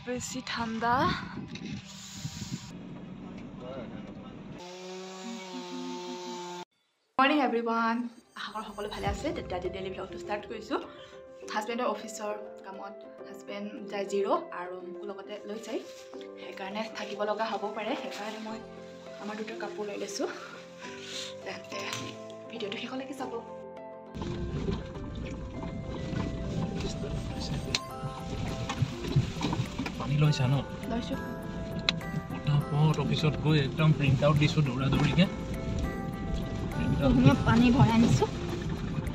বেছি ঠাণ্ডা morning everyone আশা কৰোঁ সকলো ভালে আছে তেতিয়া আজি ডেইলি ভ্লগটো ষ্টাৰ্ট কৰিছোঁ হাজবেণ্ডৰ অফিচৰ কামত হাজবেণ্ড যায় জিৰ' আৰু মোক লগতে লৈ যায় সেইকাৰণে থাকিব লগা হ'ব পাৰে সেইকাৰণে মই আমাৰ দুটা কাপোৰ লৈ লৈছোঁ তেন্তে ভিডিঅ'টো শেষলৈকে চাব পানী লৈছা ন লৈছোঁ পটাপট অফিচত গৈ একদম প্ৰিণ্ট আউট দিছোঁ দৌৰা দৌৰিকৈ পানী ভৰাই আনিছোঁ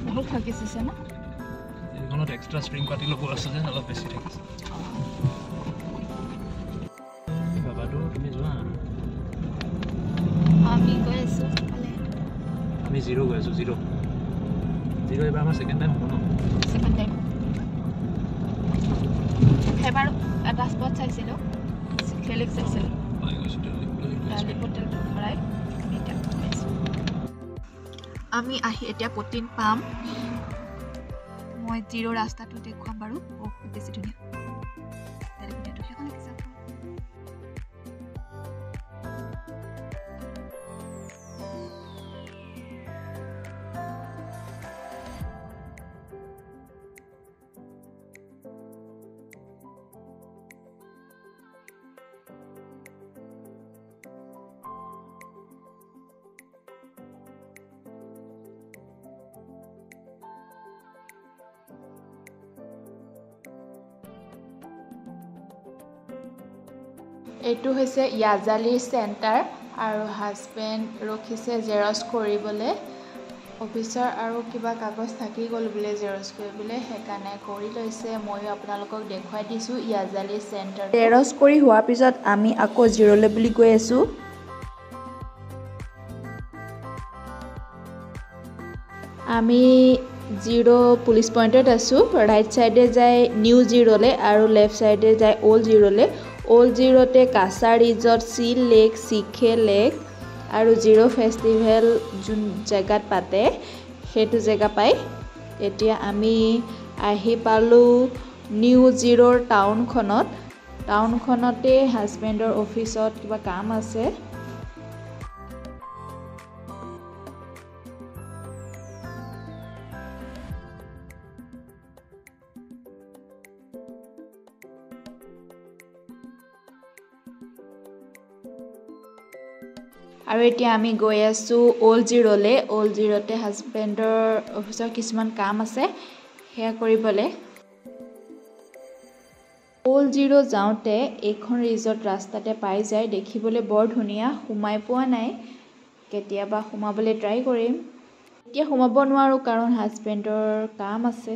বহুত থাকিছে ন এইখনত এক্সট্ৰা ষ্ট্ৰিং পাতি ল'ব আছে যে অলপ বেছি থাকিছে বাবাটো তুমি যোৱা আমি গৈ আছোঁ আমি জিৰ' গৈ আছোঁ জিৰ' এইবাৰ আমাৰ ছেকেণ্ড টাইম হ'ব ন ছেকেণ্ড টাইম এবাৰ এটা স্পট চাইছিলোঁ ফেলিক্স চাইছিলোঁ হোটেলটো ভৰাই এতিয়া আমি আহি এতিয়া প্ৰটিন পাম মই জিৰ' ৰাস্তাটো দেখুৱাম বাৰু বহুত বেছি ধুনীয়া ভিডিঅ'টো শেষলৈকে চাব এইটো হৈছে য়াজালি চেণ্টাৰ আৰু হাজবেণ্ড ৰখিছে জেৰক্স কৰিবলৈ অফিচৰ আৰু কিবা কাগজ থাকি গ'ল বোলে জেৰক্স কৰিবলৈ সেইকাৰণে কৰি লৈছে ময়ো আপোনালোকক দেখুৱাই দিছোঁ য়াজালি চেণ্টাৰ জেৰক্স কৰি হোৱাৰ পিছত আমি আকৌ জিৰ'লৈ বুলি গৈ আছোঁ আমি জিৰ' পুলিচ পইণ্টত আছোঁ ৰাইট ছাইডে যায় নিউ জিৰ'লৈ আৰু লেফ্ট ছাইডে যায় অল্ড জিৰ'লৈ অল্ড জিৰ'তে কাছা ৰিজৰ্ট চি লেক চিখে লেক আৰু জিৰ' ফেষ্টিভেল যোন জেগাত পাতে সেইটো জেগা পায় এতিয়া আমি আহি পালোঁ নিউ জিৰ'ৰ টাউনখনতে হাজবেণ্ডৰ অফিচত কিবা কাম আছে আৰু এতিয়া আমি গৈ আছোঁ অল্ড জিৰ'লৈ অল্ড জিৰ'তে হাজবেণ্ডৰ অফিচৰ কিছুমান কাম আছে সেয়া কৰিবলৈ অল্ড জিৰ' যাওঁতে এইখন ৰিজৰ্ট ৰাস্তাতে পাই যায় দেখিবলৈ বৰ ধুনীয়া সোমাই পোৱা নাই কেতিয়াবা সোমাবলৈ ট্ৰাই কৰিম এতিয়া সোমাব নোৱাৰোঁ কাৰণ হাজবেণ্ডৰ কাম আছে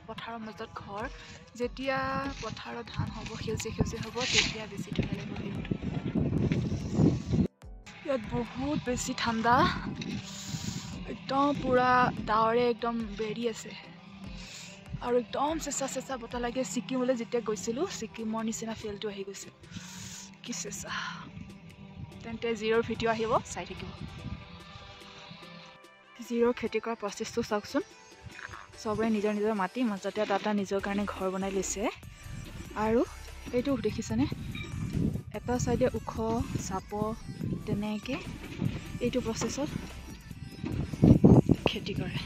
পথাৰৰ মাজত ঘৰ যেতিয়া পথাৰত ধান হ'ব সেউজীয়া হ'ব তেতিয়া বেছি ধুনীয়া লাগিব ইয়াত বহুত বেছি ঠাণ্ডা একদম পুৰা ডাৱৰে একদম বেৰি আছে আৰু একদম চেঁচা বতাহ লাগে ছিকিমলৈ যেতিয়া গৈছিলোঁ ছিকিমৰ নিচিনা ফিলটো আহি গৈছে কি চেঁচা তেন্তে জিৰ'ৰ ভিডিঅ' আহিব চাই থাকিব জিৰ'ৰ খেতি কৰা প্ৰচেছটো চাওকচোন চবৰে নিজৰ নিজৰ মাটি মাজতে এটা নিজৰ কাৰণে ঘৰ বনাই লৈছে আৰু এইটো দেখিছেনে এটা চাইডে ওখ চাপ তেনেকৈ এইটো প্ৰচেছত খেতি কৰে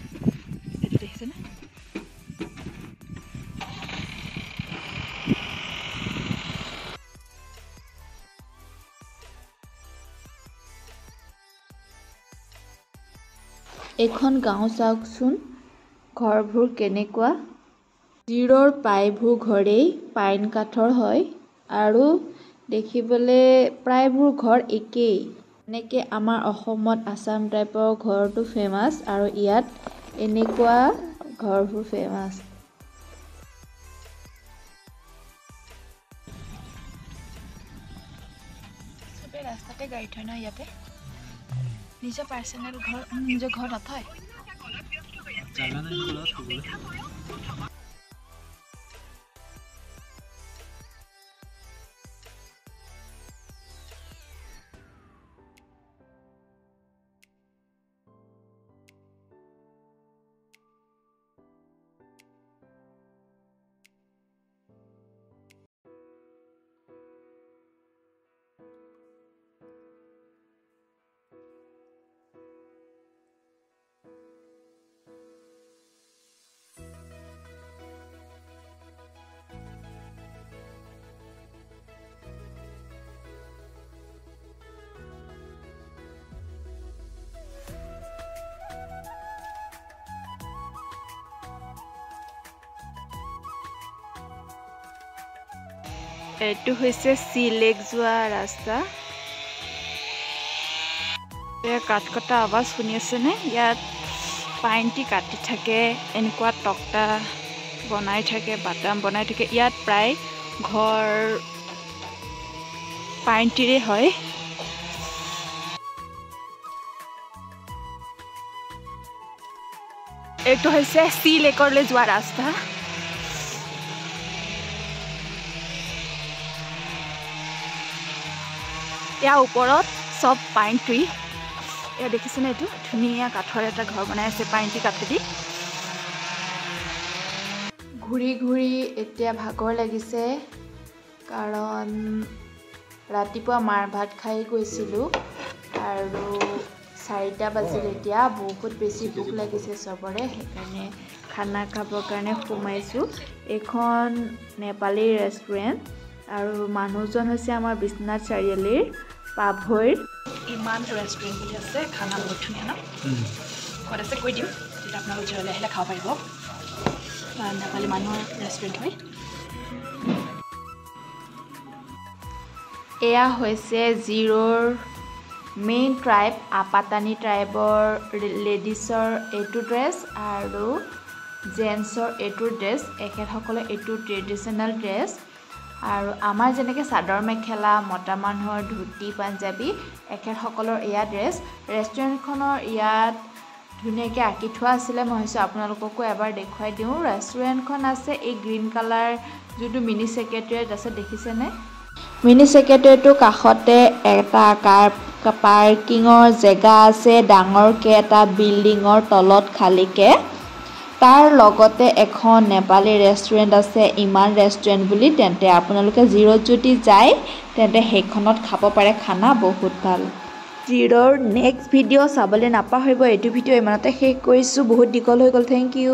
এইটো দেখিছেনে এখন গাঁও চাওকচোন ঘৰবোৰ কেনেকুৱা জিৰোৰ প্ৰায়বোৰ ঘৰেই পাইন কাঠৰ হয় আৰু দেখিবলৈ প্ৰায়বোৰ ঘৰ একেই এনেকৈ আমাৰ অসমত আসাম টাইপৰ ঘৰটো ফেমাছ আৰু ইয়াত এনেকুৱা ঘৰবোৰ ফেমাছ চবে ৰাস্তাতে গাড়ী থয় ন ইয়াতে নিজৰ পাৰ্চনেল ঘৰ নিজৰ ঘৰ নথয় জাগা নাই ঘৰত থবলৈ এইটো হৈছে সি লেক যোৱা ৰাস্তা কাঠ কটা আৱাজ শুনি আছেনে ইয়াত পাইনটি কাটি থাকে এনেকুৱা তক্তা বনাই থাকে বাটাম বনাই থাকে ইয়াত প্ৰায় ঘৰ পাইনটিৰে হয় এইটো হৈছে সি লেকলৈ যোৱা ৰাস্তা ইয়াৰ ওপৰত সব পাইন ট্ৰি এয়া দেখিছেনে এইটো ধুনীয়া কাঠৰ এটা ঘৰ বনাই আছে পাইনটি কাঠেদি ঘূৰি ঘূৰি এতিয়া ভাগৰ লাগিছে কাৰণ ৰাতিপুৱা মাৰ ভাত খাই গৈছিলোঁ আৰু 4টা বাজিল এতিয়া বহুত বেছি ভোক লাগিছে চবৰে সেইকাৰণে খানা খাবৰ কাৰণে সোমাইছোঁ এখন নেপালী ৰেষ্টুৰেণ্ট আৰু মানুহজন হৈছে আমাৰ বিশ্বনাথ চাৰিআলিৰ পাভৈৰ ইমান ৰেষ্টুৰেণ্ট বুলি আছে খানা বহুত ধুনীয়া ন ক'ত আছে কৈ দিওঁ তেতিয়া আপোনালোক ওচৰলৈ আহিলে খাব পাৰিব নেপালী মানুহৰ ৰেষ্টুৰেণ্ট হয় এয়া হৈছে জিৰোৰ মেইন ট্ৰাইব আপাতানি ট্ৰাইবৰ লেডিছৰ এইটো ড্ৰেছ আৰু জেন্টছৰ এইটো ড্ৰেছ এখেতসকলৰ এইটো ট্ৰেডিশ্যনেল ড্ৰেছ আৰু আমাৰ যেনেকৈ চাদৰ মেখেলা মতা মানুহৰ ধুতি পাঞ্জাবী এখেতসকলৰ এয়া ড্ৰেছ ৰেষ্টুৰেণ্টখনৰ ইয়াত ধুনীয়াকৈ আঁকি থোৱা আছিলে মই ভাবিছোঁ আপোনালোককো এবাৰ দেখুৱাই দিওঁ ৰেষ্টুৰেণ্টখন আছে এই গ্ৰীণ কালাৰ যোনটো মিনি ছেক্ৰেটেৰিয়েট আছে দেখিছেনে মিনি ছেক্ৰেটেৰিয়েটটোৰ কাষতে এটা পাৰ্কিঙৰ জেগা আছে ডাঙৰকৈ এটা বিল্ডিঙৰ তলত খালীকৈ তাৰ লগতে এখন নেপালী ৰেষ্টুৰেণ্ট আছে ইমান ৰেষ্টুৰেণ্ট বুলি তেন্তে আপোনালোকে জিৰোত যদি যায় তেন্তে সেইখনত খাব পাৰে খানা বহুত ভাল জিৰোৰ নেক্সট ভিডিঅ' চাবলৈ নাপাহৰিব এইটো ভিডিঅ' ইমানতে শেষ কৰিছোঁ বহুত দীঘল হৈ গ'ল থেংক ইউ